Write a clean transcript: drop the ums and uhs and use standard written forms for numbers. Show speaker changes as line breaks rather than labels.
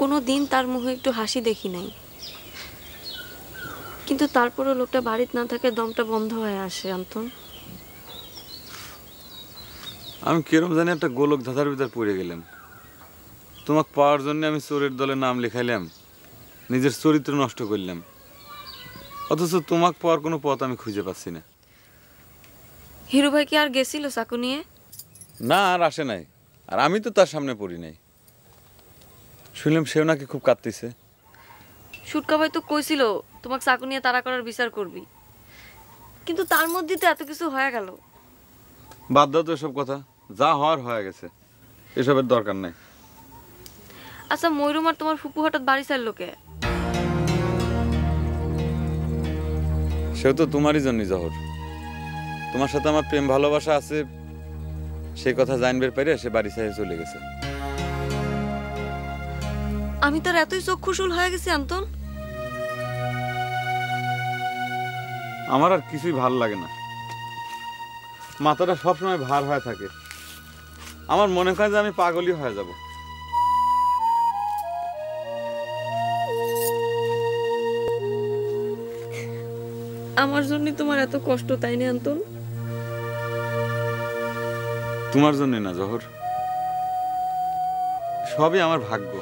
কোনো দিন তার মুখে একটু হাসি দেখি নাই, কিন্তু তারপরও লোকটা বাড়িতে না থাকে দমটা বন্ধ হয়ে আসে। অন্তন,
আমি কিরম জানি একটা গোলক ধাঁধার ভিতর পড়ে গেলাম। তোমাকে পাওয়ার জন্য আমি চোরের দলে নাম লেখাইলাম, নিজের চরিত্র নষ্ট করলাম, অথচ তোমাকে পাওয়ার কোনো পথ আমি খুঁজে পাচ্ছি না।
হিরু ভাই কি আর গেছিল চাকু নিয়ে?
না, আর আসে নাই, আর আমি তো তার সামনে পড়ি নাই। শুনলাম সেও নাকি খুব কাঁদতেছে।
সুটকা ভাই তো কইছিল তোমাকে চাকু নিয়ে তাড়া করার বিচার করবি, কিন্তু তার মধ্যে তো এত কিছু হয়ে গেল।
বাদ দাও তো এসব কথা, যা হওয়ার হয়ে গেছে, এসবের দরকার নাই।
আচ্ছা, ময়ূরম আর তোমার ফুপু হঠাৎ বাড়ি ছাড়লো কে?
সেও তো তোমারই জন্য জহর। তোমার সাথে আমার প্রেম ভালোবাসা আছে সেই কথা জানবার পারে সে বাড়ি ছেড়ে চলে গেছে।
আমি তার এতই চক্ষুশূল হয়ে গেছি অন্তন।
আমার আর কিছুই ভাল লাগে না, মাথাটা সবসময় ভার হয়ে থাকে। আমার মনে হয় যে আমি পাগলই হয়ে যাব।
আমার জন্য তোমার এত কষ্ট, তাই না অন্তন?
তোমার জন্য না জহর, সবই আমার ভাগ্য।